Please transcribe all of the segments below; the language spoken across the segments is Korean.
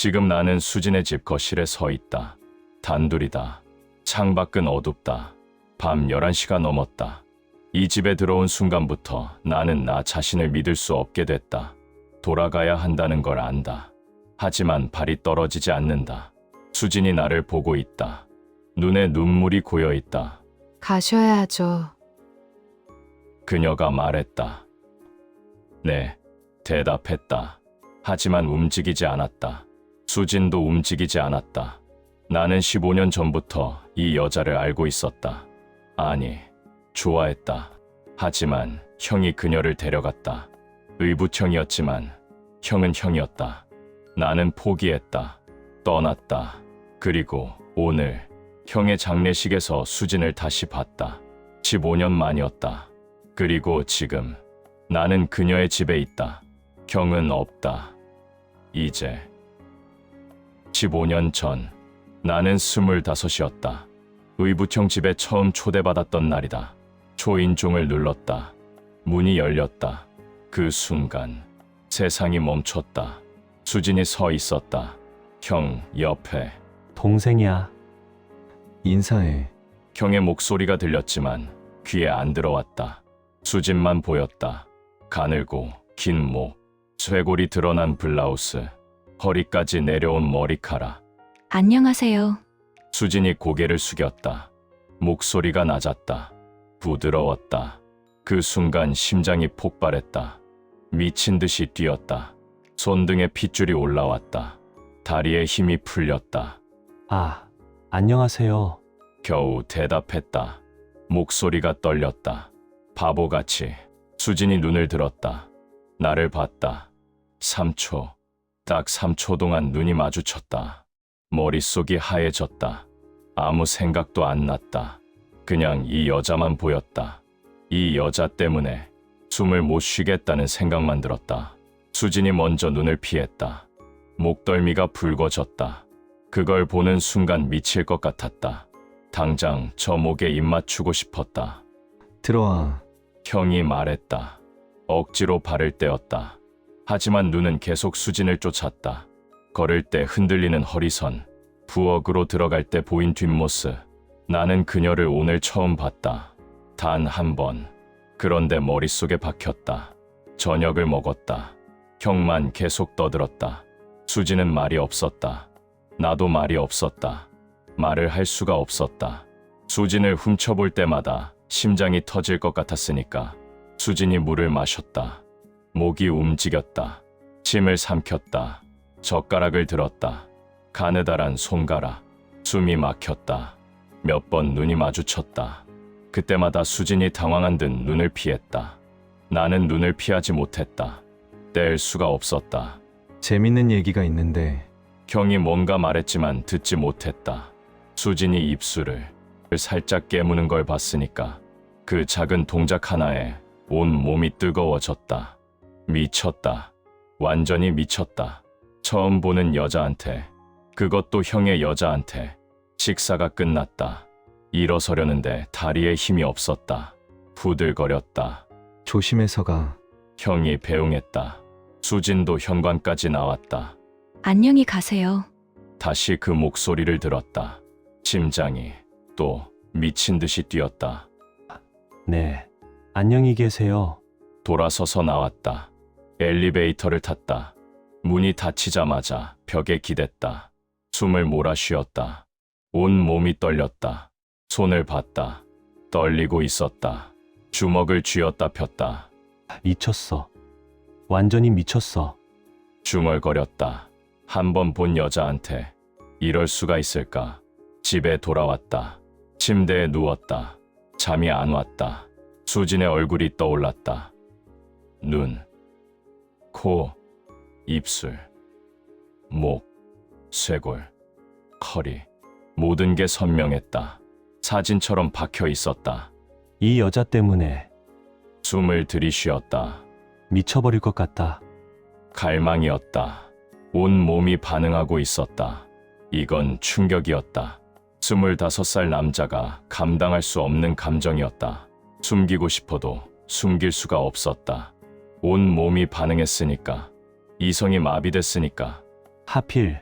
지금 나는 수진의 집 거실에 서 있다. 단둘이다. 창밖은 어둡다. 밤 11시가 넘었다. 이 집에 들어온 순간부터 나는 나 자신을 믿을 수 없게 됐다. 돌아가야 한다는 걸 안다. 하지만 발이 떨어지지 않는다. 수진이 나를 보고 있다. 눈에 눈물이 고여 있다. 가셔야 하죠. 그녀가 말했다. 네, 대답했다. 하지만 움직이지 않았다. 수진도 움직이지 않았다. 나는 15년 전부터 이 여자를 알고 있었다. 아니, 좋아했다. 하지만 형이 그녀를 데려갔다. 의붓형이었지만 형은 형이었다. 나는 포기했다. 떠났다. 그리고 오늘 형의 장례식에서 수진을 다시 봤다. 15년 만이었다. 그리고 지금 나는 그녀의 집에 있다. 형은 없다. 이제 15년 전 나는 25이었다. 의붓형 집에 처음 초대받았던 날이다. 초인종을 눌렀다. 문이 열렸다. 그 순간 세상이 멈췄다. 수진이 서 있었다. 형 옆에. 동생이야. 인사해. 형의 목소리가 들렸지만 귀에 안 들어왔다. 수진만 보였다. 가늘고 긴 목, 쇄골이 드러난 블라우스, 허리까지 내려온 머리카락. 안녕하세요. 수진이 고개를 숙였다. 목소리가 낮았다. 부드러웠다. 그 순간 심장이 폭발했다. 미친 듯이 뛰었다. 손등에 핏줄이 올라왔다. 다리에 힘이 풀렸다. 아, 안녕하세요. 겨우 대답했다. 목소리가 떨렸다. 바보같이. 수진이 눈을 들었다. 나를 봤다. 3초. 딱 3초 동안 눈이 마주쳤다. 머릿속이 하얘졌다. 아무 생각도 안 났다. 그냥 이 여자만 보였다. 이 여자 때문에 숨을 못 쉬겠다는 생각만 들었다. 수진이 먼저 눈을 피했다. 목덜미가 붉어졌다. 그걸 보는 순간 미칠 것 같았다. 당장 저 목에 입 맞추고 싶었다. 들어와. 형이 말했다. 억지로 발을 떼었다. 하지만 눈은 계속 수진을 쫓았다. 걸을 때 흔들리는 허리선, 부엌으로 들어갈 때 보인 뒷모습. 나는 그녀를 오늘 처음 봤다. 단 한 번. 그런데 머릿속에 박혔다. 저녁을 먹었다. 형만 계속 떠들었다. 수진은 말이 없었다. 나도 말이 없었다. 말을 할 수가 없었다. 수진을 훔쳐볼 때마다 심장이 터질 것 같았으니까. 수진이 물을 마셨다. 목이 움직였다. 침을 삼켰다. 젓가락을 들었다. 가느다란 손가락. 숨이 막혔다. 몇 번 눈이 마주쳤다. 그때마다 수진이 당황한 듯 눈을 피했다. 나는 눈을 피하지 못했다. 뗄 수가 없었다. 재밌는 얘기가 있는데 형이 뭔가 말했지만 듣지 못했다. 수진이 입술을 살짝 깨무는 걸 봤으니까 그 작은 동작 하나에 온 몸이 뜨거워졌다. 미쳤다. 완전히 미쳤다. 처음 보는 여자한테, 그것도 형의 여자한테. 식사가 끝났다. 일어서려는데 다리에 힘이 없었다. 부들거렸다. 조심해서 가. 형이 배웅했다. 수진도 현관까지 나왔다. 안녕히 가세요. 다시 그 목소리를 들었다. 심장이 또 미친 듯이 뛰었다. 네, 안녕히 계세요. 돌아서서 나왔다. 엘리베이터를 탔다. 문이 닫히자마자 벽에 기댔다. 숨을 몰아쉬었다. 온 몸이 떨렸다. 손을 봤다. 떨리고 있었다. 주먹을 쥐었다 폈다. 미쳤어. 완전히 미쳤어. 중얼거렸다. 한 번 본 여자한테 이럴 수가 있을까? 집에 돌아왔다. 침대에 누웠다. 잠이 안 왔다. 수진의 얼굴이 떠올랐다. 눈, 코, 입술, 목, 쇄골, 허리. 모든 게 선명했다. 사진처럼 박혀 있었다. 이 여자 때문에 숨을 들이쉬었다. 미쳐버릴 것 같다. 갈망이었다. 온 몸이 반응하고 있었다. 이건 충격이었다. 25살 남자가 감당할 수 없는 감정이었다. 숨기고 싶어도 숨길 수가 없었다. 온 몸이 반응했으니까. 이성이 마비됐으니까. 하필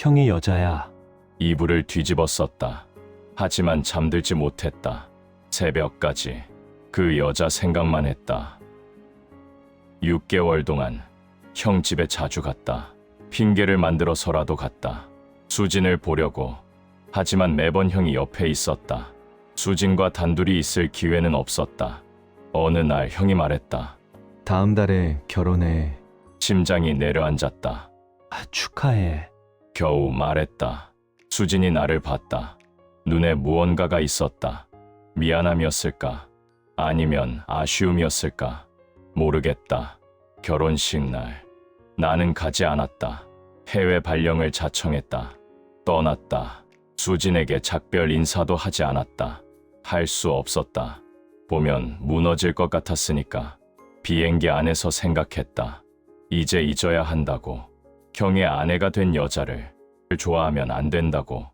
형이 여자야. 이불을 뒤집어 썼다. 하지만 잠들지 못했다. 새벽까지 그 여자 생각만 했다. 6개월 동안 형 집에 자주 갔다. 핑계를 만들어서라도 갔다. 수진을 보려고. 하지만 매번 형이 옆에 있었다. 수진과 단둘이 있을 기회는 없었다. 어느 날 형이 말했다. 다음 달에 결혼해. 심장이 내려앉았다. 축하해. 겨우 말했다. 수진이 나를 봤다. 눈에 무언가가 있었다. 미안함이었을까? 아니면 아쉬움이었을까? 모르겠다. 결혼식 날 나는 가지 않았다. 해외 발령을 자청했다. 떠났다. 수진에게 작별 인사도 하지 않았다. 할 수 없었다. 보면 무너질 것 같았으니까. 비행기 안에서 생각했다. 이제 잊어야 한다고. 형의 아내가 된 여자를 좋아하면 안 된다고.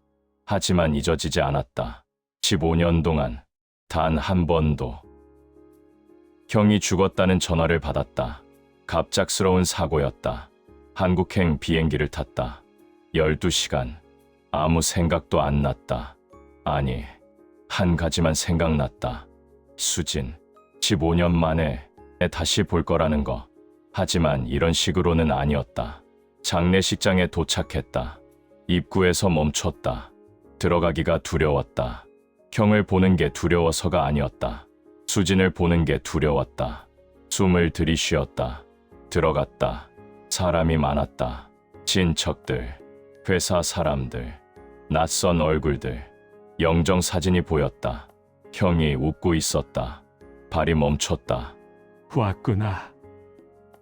하지만 잊어지지 않았다. 15년 동안 단 한 번도. 형이 죽었다는 전화를 받았다. 갑작스러운 사고였다. 한국행 비행기를 탔다. 12시간. 아무 생각도 안 났다. 아니, 한 가지만 생각났다. 수진, 15년 만에 다시 볼 거라는 거. 하지만 이런 식으로는 아니었다. 장례식장에 도착했다. 입구에서 멈췄다. 들어가기가 두려웠다. 형을 보는 게 두려워서가 아니었다. 수진을 보는 게 두려웠다. 숨을 들이쉬었다. 들어갔다. 사람이 많았다. 친척들, 회사 사람들, 낯선 얼굴들, 영정 사진이 보였다. 형이 웃고 있었다. 발이 멈췄다. 왔구나.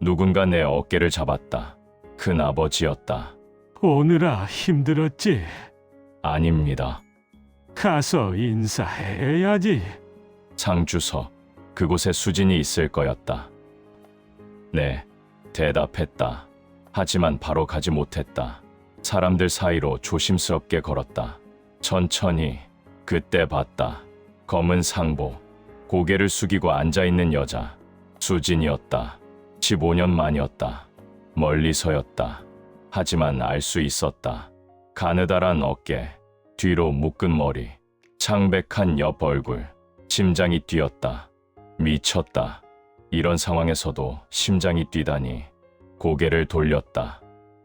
누군가 내 어깨를 잡았다. 큰 아버지였다. 오느라 힘들었지? 아닙니다. 가서 인사해야지. 상주서, 그곳에 수진이 있을 거였다. 네, 대답했다. 하지만 바로 가지 못했다. 사람들 사이로 조심스럽게 걸었다. 천천히. 그때 봤다. 검은 상복, 고개를 숙이고 앉아있는 여자. 수진이었다. 15년 만이었다. 멀리서였다. 하지만 알 수 있었다. 가느다란 어깨, 뒤로 묶은 머리, 창백한 옆 얼굴. 심장이 뛰었다. 미쳤다. 이런 상황에서도 심장이 뛰다니. 고개를 돌렸다.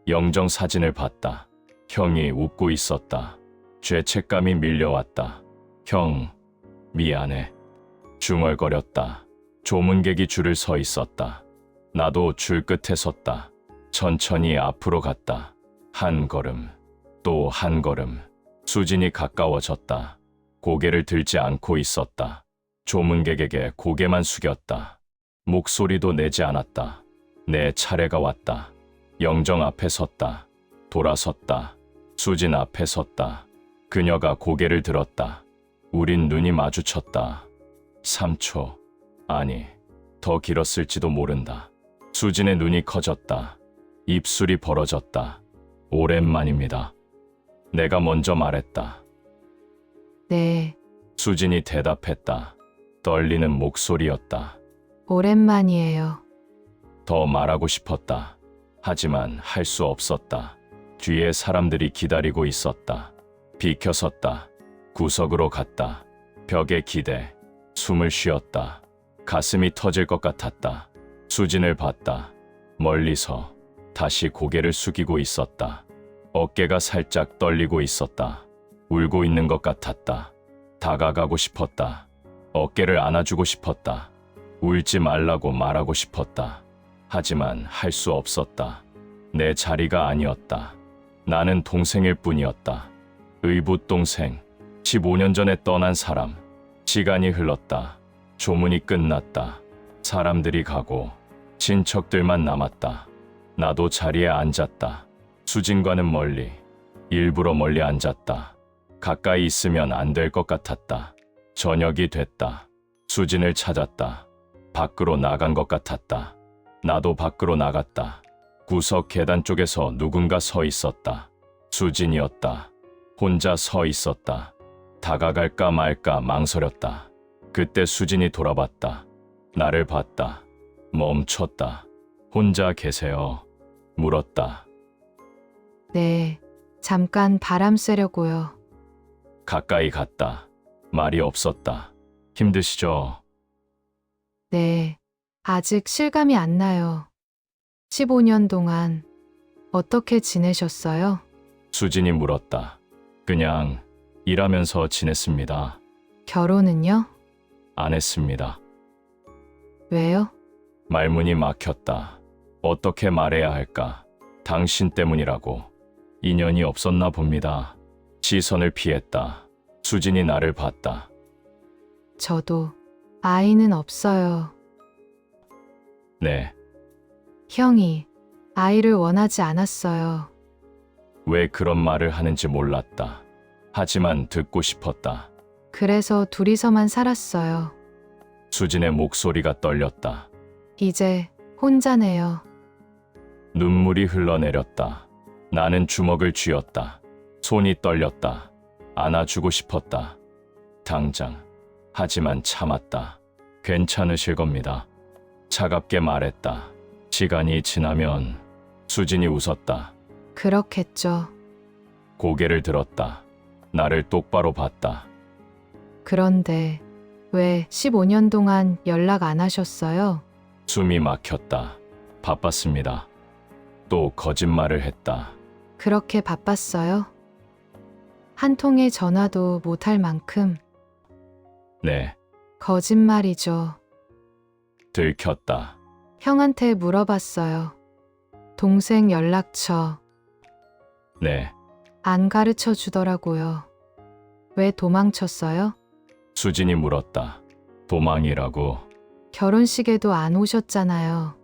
영정 사진을 봤다. 형이 웃고 있었다. 죄책감이 밀려왔다. 형, 미안해. 중얼거렸다. 조문객이 줄을 서 있었다. 나도 줄 끝에 섰다. 천천히 앞으로 갔다. 한 걸음, 또 한 걸음. 수진이 가까워졌다. 고개를 들지 않고 있었다. 조문객에게 고개만 숙였다. 목소리도 내지 않았다. 내 차례가 왔다. 영정 앞에 섰다. 돌아섰다. 수진 앞에 섰다. 그녀가 고개를 들었다. 우린 눈이 마주쳤다. 3초, 아니, 더 길었을지도 모른다. 수진의 눈이 커졌다. 입술이 벌어졌다. 오랜만입니다. 내가 먼저 말했다. 네, 수진이 대답했다. 떨리는 목소리였다. 오랜만이에요. 더 말하고 싶었다. 하지만 할 수 없었다. 뒤에 사람들이 기다리고 있었다. 비켜섰다. 구석으로 갔다. 벽에 기대. 숨을 쉬었다. 가슴이 터질 것 같았다. 수진을 봤다. 멀리서 다시 고개를 숙이고 있었다. 어깨가 살짝 떨리고 있었다. 울고 있는 것 같았다. 다가가고 싶었다. 어깨를 안아주고 싶었다. 울지 말라고 말하고 싶었다. 하지만 할 수 없었다. 내 자리가 아니었다. 나는 동생일 뿐이었다. 의붓 동생. 15년 전에 떠난 사람. 시간이 흘렀다. 조문이 끝났다. 사람들이 가고 친척들만 남았다. 나도 자리에 앉았다. 수진과는 멀리. 일부러 멀리 앉았다. 가까이 있으면 안 될 것 같았다. 저녁이 됐다. 수진을 찾았다. 밖으로 나간 것 같았다. 나도 밖으로 나갔다. 구석 계단 쪽에서 누군가 서 있었다. 수진이었다. 혼자 서 있었다. 다가갈까 말까 망설였다. 그때 수진이 돌아봤다. 나를 봤다. 멈췄다. 혼자 계세요? 물었다. 네, 잠깐 바람 쐬려고요. 가까이 갔다. 말이 없었다. 힘드시죠? 네. 아직 실감이 안 나요. 15년 동안 어떻게 지내셨어요? 수진이 물었다. 그냥 일하면서 지냈습니다. 결혼은요? 안 했습니다. 왜요? 말문이 막혔다. 어떻게 말해야 할까? 당신 때문이라고. 인연이 없었나 봅니다. 시선을 피했다. 수진이 나를 봤다. 저도 아이는 없어요. 네, 형이 아이를 원하지 않았어요. 왜 그런 말을 하는지 몰랐다. 하지만 듣고 싶었다. 그래서 둘이서만 살았어요. 수진의 목소리가 떨렸다. 이제 혼자네요. 눈물이 흘러내렸다. 나는 주먹을 쥐었다. 손이 떨렸다. 안아주고 싶었다. 당장. 하지만 참았다. 괜찮으실 겁니다. 차갑게 말했다. 시간이 지나면 수진이 웃었다. 그렇겠죠. 고개를 들었다. 나를 똑바로 봤다. 그런데 왜 15년 동안 연락 안 하셨어요? 숨이 막혔다. 바빴습니다. 또 거짓말을 했다. 그렇게 바빴어요? 한 통의 전화도 못 할 만큼 네, 거짓말이죠. 들켰다. 형한테 물어봤어요. 동생 연락처 네, 안 가르쳐 주더라고요. 왜 도망쳤어요? 수진이 물었다. 도망이라고. 결혼식에도 안 오셨잖아요.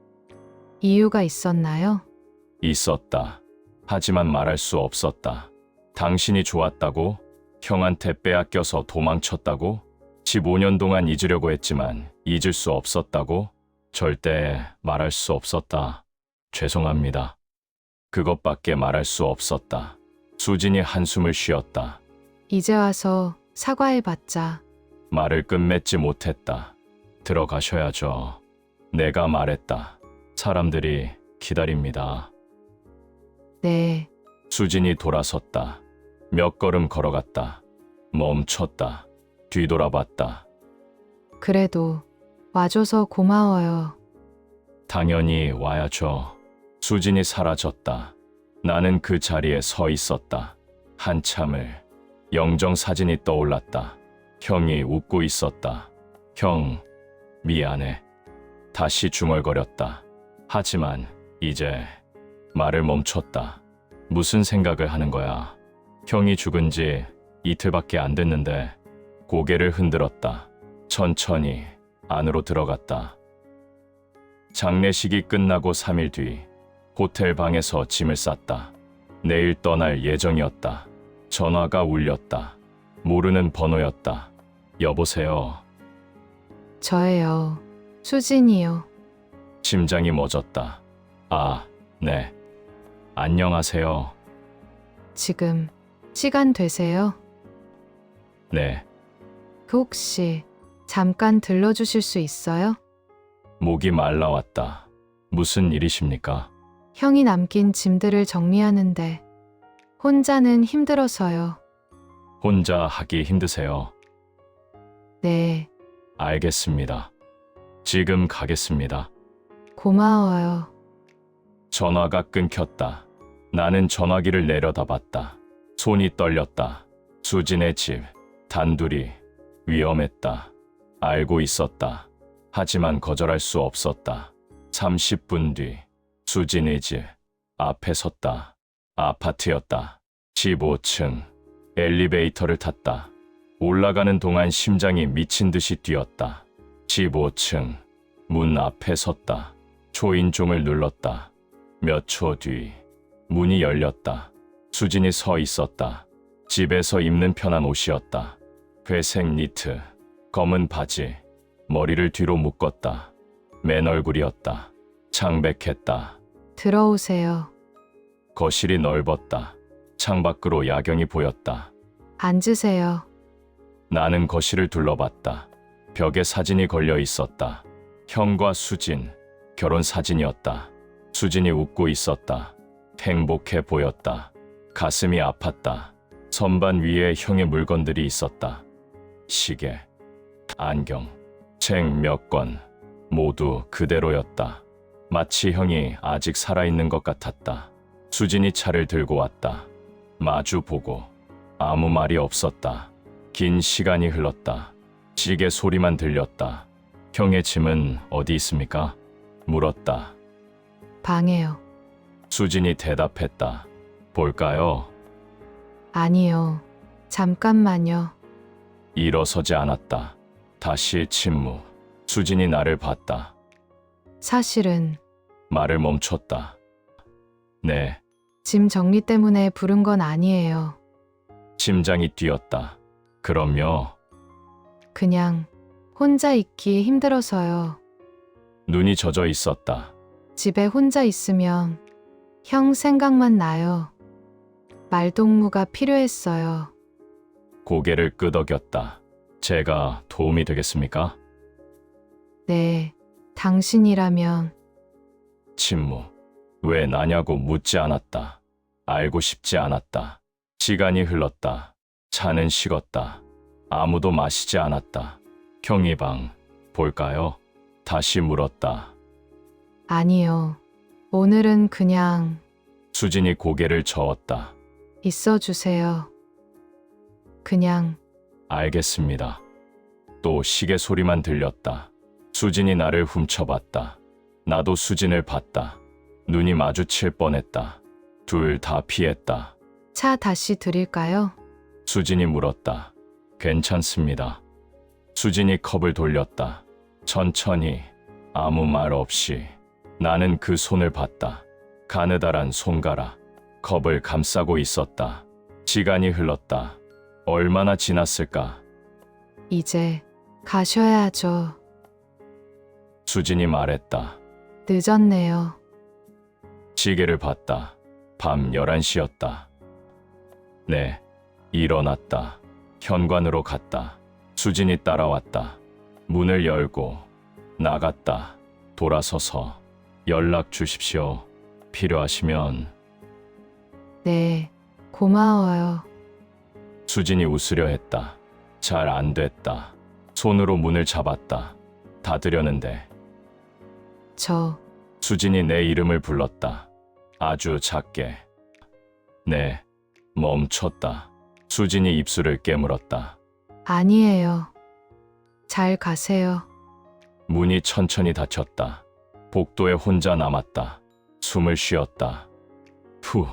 이유가 있었나요? 있었다. 하지만 말할 수 없었다. 당신이 좋았다고? 형한테 빼앗겨서 도망쳤다고? 15년 동안 잊으려고 했지만 잊을 수 없었다고? 절대 말할 수 없었다. 죄송합니다. 그것밖에 말할 수 없었다. 수진이 한숨을 쉬었다. 이제 와서 사과해봤자 말을 끝맺지 못했다. 들어가셔야죠. 내가 말했다. 사람들이 기다립니다. 네, 수진이 돌아섰다. 몇 걸음 걸어갔다. 멈췄다. 뒤돌아봤다. 그래도 와줘서 고마워요. 당연히 와야죠. 수진이 사라졌다. 나는 그 자리에 서 있었다. 한참을. 영정 사진이 떠올랐다. 형이 웃고 있었다. 형, 미안해. 다시 중얼거렸다. 하지만 이제 말을 멈췄다. 무슨 생각을 하는 거야? 형이 죽은 지 이틀밖에 안 됐는데 고개를 흔들었다. 천천히 안으로 들어갔다. 장례식이 끝나고 3일 뒤 호텔 방에서 짐을 쌌다. 내일 떠날 예정이었다. 전화가 울렸다. 모르는 번호였다. 여보세요. 저예요. 수진이요. 심장이 멎었다. 아, 네. 안녕하세요. 지금 시간 되세요? 네. 그 혹시 잠깐 들러주실 수 있어요? 목이 말라왔다. 무슨 일이십니까? 형이 남긴 짐들을 정리하는데 혼자는 힘들어서요. 혼자 하기 힘드세요. 네, 알겠습니다. 지금 가겠습니다. 고마워요. 전화가 끊겼다. 나는 전화기를 내려다봤다. 손이 떨렸다. 수진의 집, 단둘이, 위험했다. 알고 있었다. 하지만 거절할 수 없었다. 30분 뒤, 수진의 집, 앞에 섰다. 아파트였다. 15층, 엘리베이터를 탔다. 올라가는 동안 심장이 미친 듯이 뛰었다. 15층, 문 앞에 섰다. 초인종을 눌렀다. 몇 초 뒤, 문이 열렸다. 수진이 서 있었다. 집에서 입는 편한 옷이었다. 회색 니트, 검은 바지, 머리를 뒤로 묶었다. 맨 얼굴이었다. 창백했다. 들어오세요. 거실이 넓었다. 창밖으로 야경이 보였다. 앉으세요. 나는 거실을 둘러봤다. 벽에 사진이 걸려 있었다. 형과 수진, 결혼 사진이었다. 수진이 웃고 있었다. 행복해 보였다. 가슴이 아팠다. 선반 위에 형의 물건들이 있었다. 시계, 안경, 책 몇 권, 모두 그대로였다. 마치 형이 아직 살아있는 것 같았다. 수진이 차를 들고 왔다. 마주보고 아무 말이 없었다. 긴 시간이 흘렀다. 시계 소리만 들렸다. 형의 짐은 어디 있습니까? 물었다. 방에요. 수진이 대답했다. 볼까요? 아니요. 잠깐만요. 일어서지 않았다. 다시 침묵. 수진이 나를 봤다. 사실은 말을 멈췄다. 네, 짐 정리 때문에 부른 건 아니에요. 심장이 뛰었다. 그럼요. 그냥 혼자 있기 힘들어서요. 눈이 젖어 있었다. 집에 혼자 있으면 형 생각만 나요. 말동무가 필요했어요. 고개를 끄덕였다. 제가 도움이 되겠습니까? 네, 당신이라면 침묵. 왜 나냐고 묻지 않았다. 알고 싶지 않았다. 시간이 흘렀다. 차는 식었다. 아무도 마시지 않았다. 형이 방 볼까요? 다시 물었다. 아니요. 오늘은 그냥 수진이 고개를 저었다. 있어 주세요. 그냥 알겠습니다. 또 시계 소리만 들렸다. 수진이 나를 훔쳐봤다. 나도 수진을 봤다. 눈이 마주칠 뻔했다. 둘 다 피했다. 차 다시 드릴까요? 수진이 물었다. 괜찮습니다. 수진이 컵을 돌렸다. 천천히 아무 말 없이. 나는 그 손을 봤다. 가느다란 손가락. 컵을 감싸고 있었다. 시간이 흘렀다. 얼마나 지났을까? 이제 가셔야죠. 수진이 말했다. 늦었네요. 시계를 봤다. 밤 11시였다. 네, 일어났다. 현관으로 갔다. 수진이 따라왔다. 문을 열고 나갔다. 돌아서서 연락 주십시오. 필요하시면. 네, 고마워요. 수진이 웃으려 했다. 잘 안 됐다. 손으로 문을 잡았다. 닫으려는데 저 수진이 내 이름을 불렀다. 아주 작게. 네, 멈췄다. 수진이 입술을 깨물었다. 아니에요. 잘 가세요. 문이 천천히 닫혔다. 복도에 혼자 남았다. 숨을 쉬었다. 후,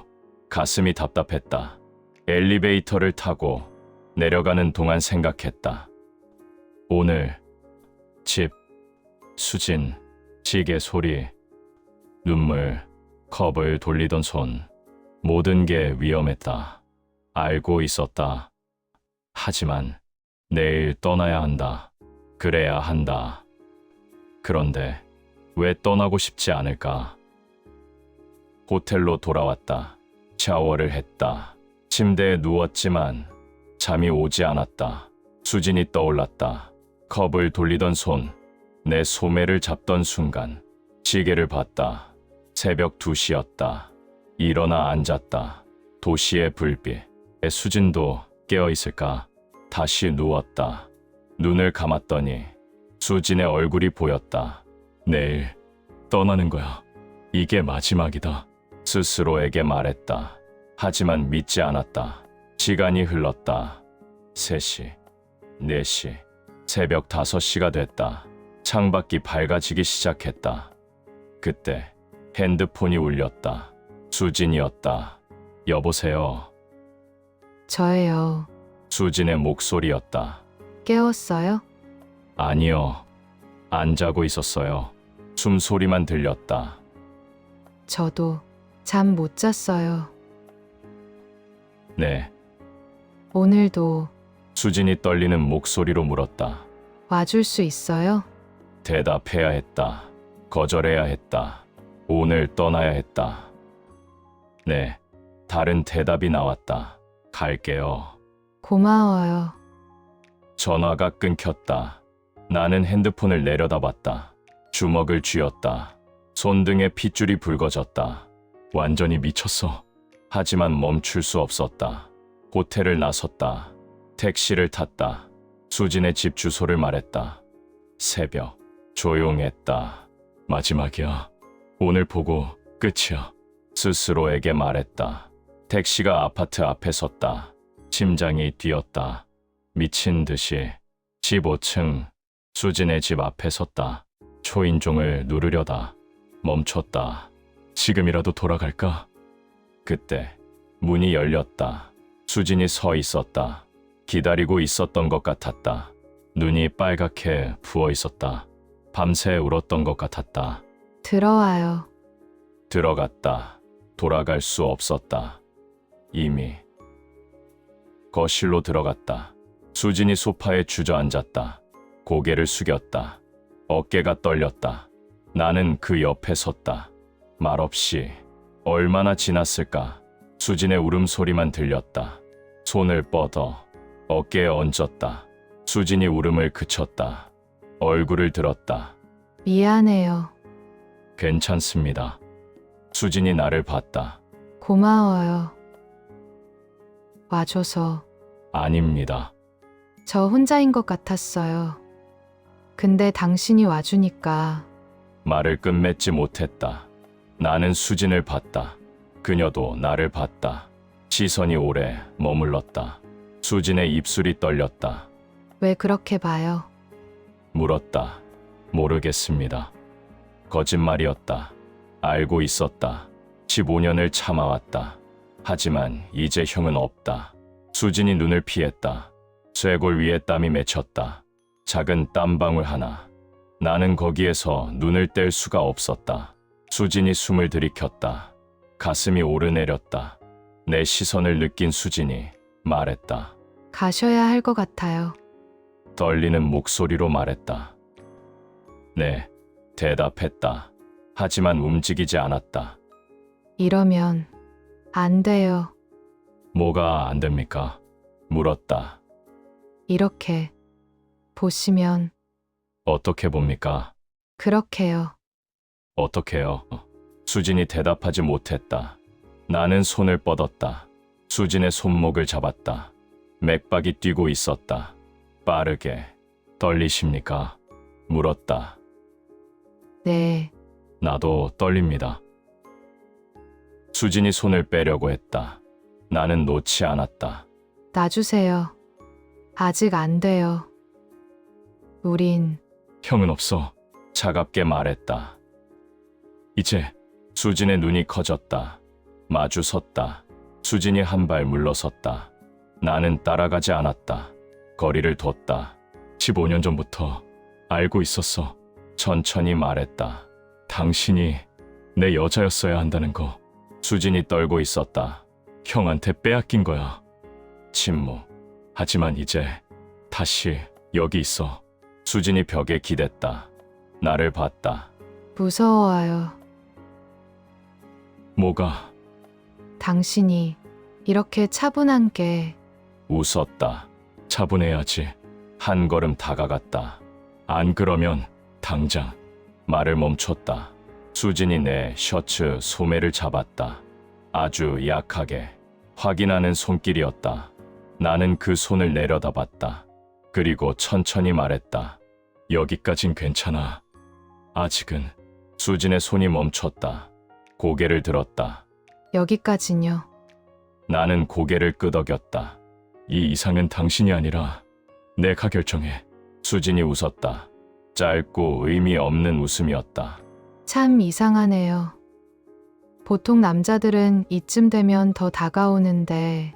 가슴이 답답했다. 엘리베이터를 타고 내려가는 동안 생각했다. 오늘 집, 수진, 시계 소리, 눈물, 컵을 돌리던 손, 모든 게 위험했다. 알고 있었다. 하지만 내일 떠나야 한다. 그래야 한다. 그런데 왜 떠나고 싶지 않을까? 호텔로 돌아왔다. 샤워를 했다. 침대에 누웠지만 잠이 오지 않았다. 수진이 떠올랐다. 컵을 돌리던 손, 내 소매를 잡던 순간 시계를 봤다. 새벽 2시였다. 일어나 앉았다. 도시의 불빛. 수진도 깨어있을까? 다시 누웠다. 눈을 감았더니 수진의 얼굴이 보였다. 내일 떠나는 거야. 이게 마지막이다. 스스로에게 말했다. 하지만 믿지 않았다. 시간이 흘렀다. 3시, 4시, 새벽 5시가 됐다. 창밖이 밝아지기 시작했다. 그때 핸드폰이 울렸다. 수진이었다. 여보세요. 저예요. 수진의 목소리였다. 깨웠어요? 아니요. 안 자고 있었어요. 숨소리만 들렸다. 저도 잠 못 잤어요. 네. 오늘도 수진이 떨리는 목소리로 물었다. 와줄 수 있어요? 대답해야 했다. 거절해야 했다. 오늘 떠나야 했다. 네. 다른 대답이 나왔다. 갈게요. 고마워요. 전화가 끊겼다. 나는 핸드폰을 내려다봤다. 주먹을 쥐었다. 손등에 핏줄이 붉어졌다. 완전히 미쳤어. 하지만 멈출 수 없었다. 호텔을 나섰다. 택시를 탔다. 수진의 집 주소를 말했다. 새벽. 조용했다. 마지막이야. 오늘 보고 끝이야. 스스로에게 말했다. 택시가 아파트 앞에 섰다. 심장이 뛰었다. 미친 듯이 집 5층 수진의 집 앞에 섰다. 초인종을 누르려다 멈췄다. 지금이라도 돌아갈까? 그때 문이 열렸다. 수진이 서 있었다. 기다리고 있었던 것 같았다. 눈이 빨갛게 부어 있었다. 밤새 울었던 것 같았다. 들어와요. 들어갔다. 돌아갈 수 없었다. 이미. 거실로 들어갔다. 수진이 소파에 주저앉았다. 고개를 숙였다. 어깨가 떨렸다. 나는 그 옆에 섰다. 말없이. 얼마나 지났을까? 수진의 울음소리만 들렸다. 손을 뻗어 어깨에 얹었다. 수진이 울음을 그쳤다. 얼굴을 들었다. 미안해요. 괜찮습니다. 수진이 나를 봤다. 고마워요. 와줘서. 아닙니다. 저 혼자인 것 같았어요. 근데 당신이 와주니까. 말을 끝맺지 못했다. 나는 수진을 봤다. 그녀도 나를 봤다. 시선이 오래 머물렀다. 수진의 입술이 떨렸다. 왜 그렇게 봐요? 물었다. 모르겠습니다. 거짓말이었다. 알고 있었다. 15년을 참아왔다. 하지만 이제 형은 없다. 수진이 눈을 피했다. 쇄골 위에 땀이 맺혔다. 작은 땀방울 하나. 나는 거기에서 눈을 뗄 수가 없었다. 수진이 숨을 들이켰다. 가슴이 오르내렸다. 내 시선을 느낀 수진이 말했다. 가셔야 할 것 같아요. 떨리는 목소리로 말했다. 네, 대답했다. 하지만 움직이지 않았다. 이러면 안 돼요. 뭐가 안 됩니까? 물었다. 이렇게 보시면 어떻게 봅니까? 그렇게요. 어떻게요? 수진이 대답하지 못했다. 나는 손을 뻗었다. 수진의 손목을 잡았다. 맥박이 뛰고 있었다. 빠르게. 떨리십니까? 물었다. 네, 나도 떨립니다. 수진이 손을 빼려고 했다. 나는 놓지 않았다. 놔주세요. 아직 안 돼요. 우린 형은 없어. 차갑게 말했다. 이제 수진의 눈이 커졌다. 마주 섰다. 수진이 한 발 물러섰다. 나는 따라가지 않았다. 거리를 뒀다. 15년 전부터 알고 있었어. 천천히 말했다. 당신이 내 여자였어야 한다는 거. 수진이 떨고 있었다. 형한테 빼앗긴 거야. 침묵. 하지만 이제 다시 여기 있어. 수진이 벽에 기댔다. 나를 봤다. 무서워요. 뭐가? 당신이 이렇게 차분한 게 웃었다. 차분해야지. 한 걸음 다가갔다. 안 그러면 당장. 말을 멈췄다. 수진이 내 셔츠 소매를 잡았다. 아주 약하게. 확인하는 손길이었다. 나는 그 손을 내려다봤다. 그리고 천천히 말했다. 여기까진 괜찮아. 아직은. 수진의 손이 멈췄다. 고개를 들었다. 여기까지요. 나는 고개를 끄덕였다. 이 이상은 당신이 아니라 내가 결정해. 수진이 웃었다. 짧고 의미 없는 웃음이었다. 참 이상하네요. 보통 남자들은 이쯤 되면 더 다가오는데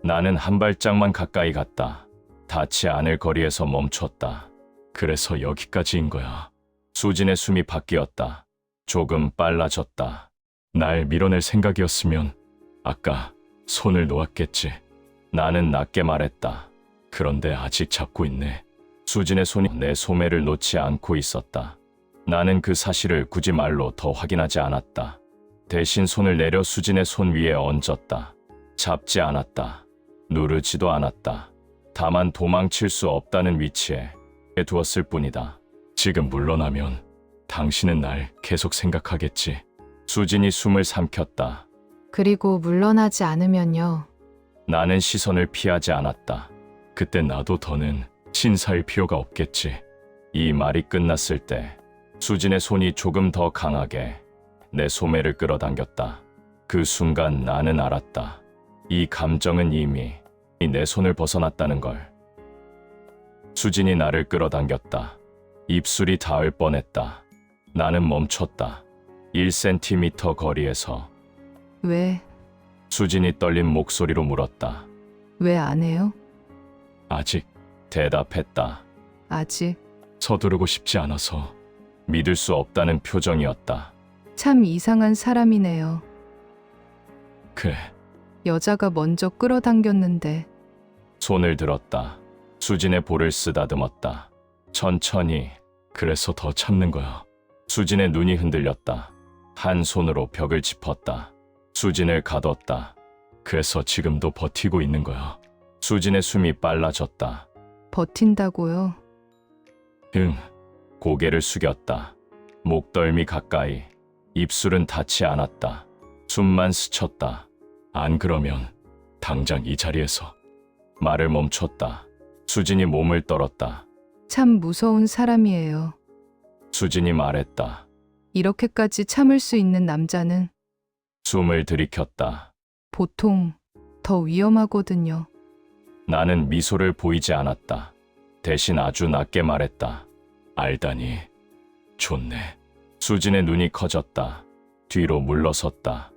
나는 한 발짝만 가까이 갔다. 닿지 않을 거리에서 멈췄다. 그래서 여기까지인 거야. 수진의 숨이 바뀌었다. 조금 빨라졌다. 날 밀어낼 생각이었으면 아까 손을 놓았겠지. 나는 낮게 말했다. 그런데 아직 잡고 있네. 수진의 손이 내 소매를 놓지 않고 있었다. 나는 그 사실을 굳이 말로 더 확인하지 않았다. 대신 손을 내려 수진의 손 위에 얹었다. 잡지 않았다. 누르지도 않았다. 다만 도망칠 수 없다는 위치에 두었을 뿐이다. 지금 물러나면 당신은 날 계속 생각하겠지. 수진이 숨을 삼켰다. 그리고 물러나지 않으면요. 나는 시선을 피하지 않았다. 그때 나도 더는 신사일 필요가 없겠지. 이 말이 끝났을 때 수진의 손이 조금 더 강하게 내 소매를 끌어당겼다. 그 순간 나는 알았다. 이 감정은 이미 내 손을 벗어났다는 걸. 수진이 나를 끌어당겼다. 입술이 닿을 뻔했다. 나는 멈췄다. 1cm 거리에서. 왜 수진이 떨린 목소리로 물었다. 왜 안 해요? 아직. 대답했다. 아직. 서두르고 싶지 않아서. 믿을 수 없다는 표정이었다. 참 이상한 사람이네요. 그래. 여자가 먼저 끌어당겼는데 손을 들었다. 수진의 볼을 쓰다듬었다. 천천히. 그래서 더 참는 거야. 수진의 눈이 흔들렸다. 한 손으로 벽을 짚었다. 수진을 가뒀다. 그래서 지금도 버티고 있는 거야. 수진의 숨이 빨라졌다. 버틴다고요? 응. 고개를 숙였다. 목덜미 가까이. 입술은 닿지 않았다. 숨만 스쳤다. 안 그러면 당장 이 자리에서. 말을 멈췄다. 수진이 몸을 떨었다. 참 무서운 사람이에요. 수진이 말했다. 이렇게까지 참을 수 있는 남자는 숨을 들이켰다. 보통 더 위험하거든요. 나는 미소를 보이지 않았다. 대신 아주 낮게 말했다. 알다니. 좋네. 수진의 눈이 커졌다. 뒤로 물러섰다.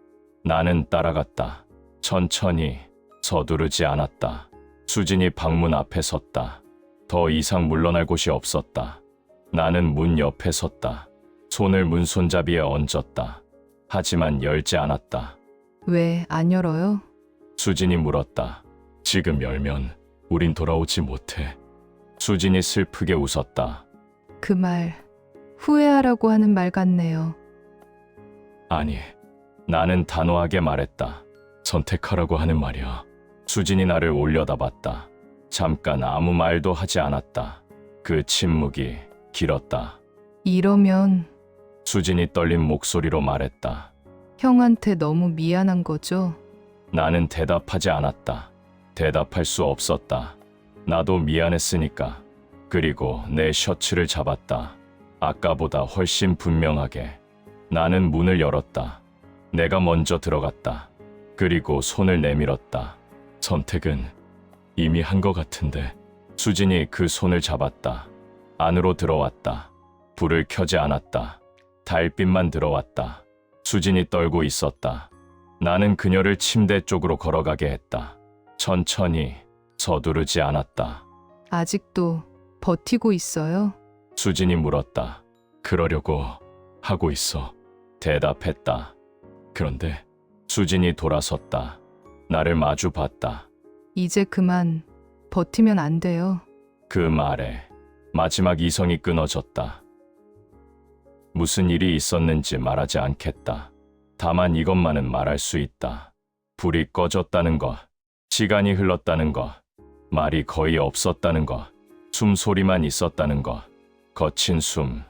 나는 따라갔다. 천천히. 서두르지 않았다. 수진이 방문 앞에 섰다. 더 이상 물러날 곳이 없었다. 나는 문 옆에 섰다. 손을 문 손잡이에 얹었다. 하지만 열지 않았다. 왜 안 열어요? 수진이 물었다. 지금 열면 우린 돌아오지 못해. 수진이 슬프게 웃었다. 그 말 후회하라고 하는 말 같네요. 아니, 나는 단호하게 말했다. 선택하라고 하는 말이야. 수진이 나를 올려다봤다. 잠깐 아무 말도 하지 않았다. 그 침묵이 길었다. 이러면 수진이 떨린 목소리로 말했다. 형한테 너무 미안한 거죠? 나는 대답하지 않았다. 대답할 수 없었다. 나도 미안했으니까. 그리고 내 셔츠를 잡았다. 아까보다 훨씬 분명하게. 나는 문을 열었다. 내가 먼저 들어갔다. 그리고 손을 내밀었다. 선택은 이미 한 것 같은데. 수진이 그 손을 잡았다. 안으로 들어왔다. 불을 켜지 않았다. 달빛만 들어왔다. 수진이 떨고 있었다. 나는 그녀를 침대 쪽으로 걸어가게 했다. 천천히. 서두르지 않았다. 아직도 버티고 있어요? 수진이 물었다. 그러려고 하고 있어. 대답했다. 그런데 수진이 돌아섰다. 나를 마주 봤다. 이제 그만 버티면 안 돼요. 그 말에 마지막 이성이 끊어졌다. 무슨 일이 있었는지 말하지 않겠다. 다만 이것만은 말할 수 있다. 불이 꺼졌다는 것, 시간이 흘렀다는 것, 말이 거의 없었다는 것, 숨소리만 있었다는 것, 거친 숨,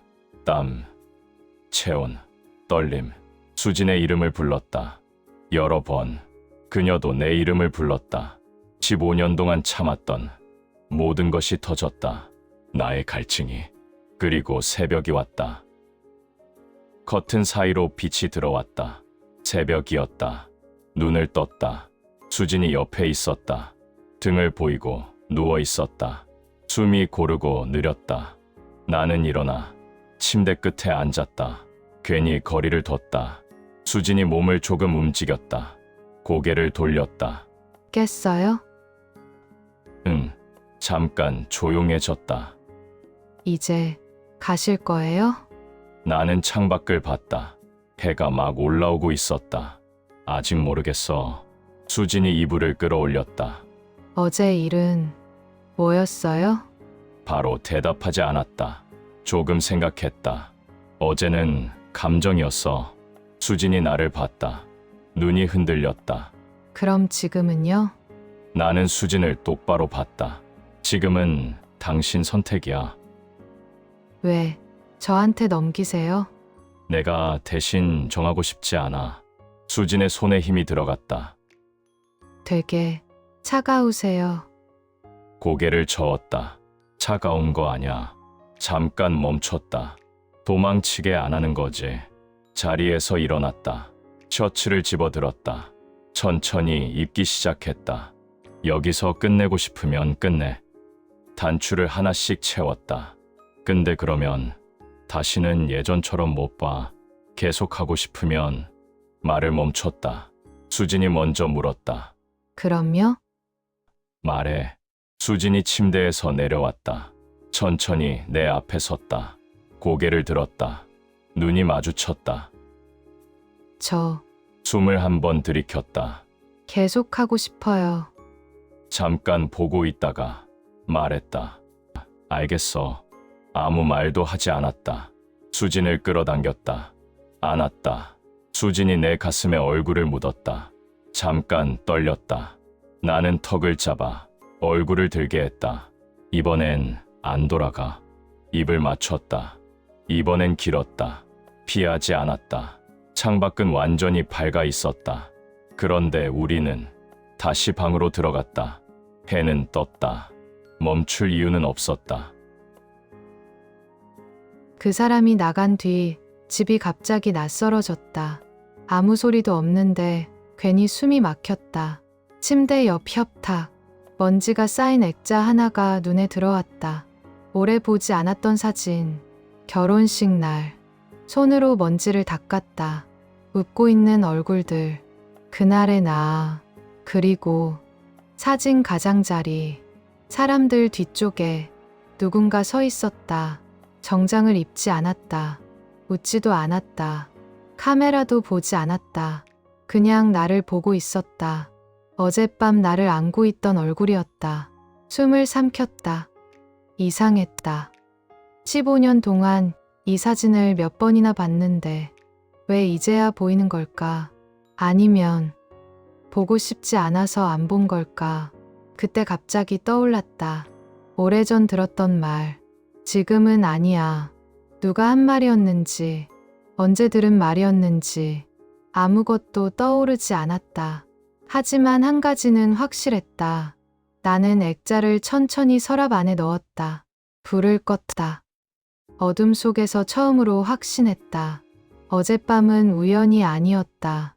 땀, 체온, 떨림. 수진의 이름을 불렀다. 여러 번. 그녀도 내 이름을 불렀다. 15년 동안 참았던 모든 것이 터졌다. 나의 갈증이. 그리고 새벽이 왔다. 커튼 사이로 빛이 들어왔다. 새벽이었다. 눈을 떴다. 수진이 옆에 있었다. 등을 보이고 누워 있었다. 숨이 고르고 느렸다. 나는 일어나 침대 끝에 앉았다. 괜히 거리를 뒀다. 수진이 몸을 조금 움직였다. 고개를 돌렸다. 깼어요? 응, 잠깐 조용해졌다. 이제 가실 거예요? 나는 창밖을 봤다. 해가 막 올라오고 있었다. 아직 모르겠어. 수진이 이불을 끌어올렸다. 어제 일은 뭐였어요? 바로 대답하지 않았다. 조금 생각했다. 어제는 감정이었어. 수진이 나를 봤다. 눈이 흔들렸다. 그럼 지금은요? 나는 수진을 똑바로 봤다. 지금은 당신 선택이야. 왜 저한테 넘기세요? 내가 대신 정하고 싶지 않아. 수진의 손에 힘이 들어갔다. 되게 차가우세요. 고개를 저었다. 차가운 거 아냐. 잠깐 멈췄다. 도망치게 안 하는 거지. 자리에서 일어났다. 셔츠를 집어들었다. 천천히 입기 시작했다. 여기서 끝내고 싶으면 끝내. 단추를 하나씩 채웠다. 근데 그러면 다시는 예전처럼 못 봐. 계속하고 싶으면. 말을 멈췄다. 수진이 먼저 물었다. 그럼요? 말해. 수진이 침대에서 내려왔다. 천천히 내 앞에 섰다. 고개를 들었다. 눈이 마주쳤다. 저 숨을 한 번 들이켰다. 계속하고 싶어요. 잠깐 보고 있다가 말했다. 알겠어. 아무 말도 하지 않았다. 수진을 끌어당겼다. 안았다. 수진이 내 가슴에 얼굴을 묻었다. 잠깐 떨렸다. 나는 턱을 잡아 얼굴을 들게 했다. 이번엔 안 돌아가. 입을 맞췄다. 이번엔 길었다. 피하지 않았다. 창밖은 완전히 밝아 있었다. 그런데 우리는 다시 방으로 들어갔다. 해는 떴다. 멈출 이유는 없었다. 그 사람이 나간 뒤 집이 갑자기 낯설어졌다. 아무 소리도 없는데 괜히 숨이 막혔다. 침대 옆 협탁, 먼지가 쌓인 액자 하나가 눈에 들어왔다. 오래 보지 않았던 사진, 결혼식 날. 손으로 먼지를 닦았다. 웃고 있는 얼굴들, 그날의 나, 그리고 사진 가장자리, 사람들 뒤쪽에 누군가 서 있었다. 정장을 입지 않았다. 웃지도 않았다. 카메라도 보지 않았다. 그냥 나를 보고 있었다. 어젯밤 나를 안고 있던 얼굴이었다. 숨을 삼켰다. 이상했다. 15년 동안 이 사진을 몇 번이나 봤는데 왜 이제야 보이는 걸까? 아니면 보고 싶지 않아서 안 본 걸까? 그때 갑자기 떠올랐다. 오래전 들었던 말. 지금은 아니야. 누가 한 말이었는지, 언제 들은 말이었는지 아무것도 떠오르지 않았다. 하지만 한 가지는 확실했다. 나는 액자를 천천히 서랍 안에 넣었다. 불을 껐다. 어둠 속에서 처음으로 확신했다. 어젯밤은 우연이 아니었다.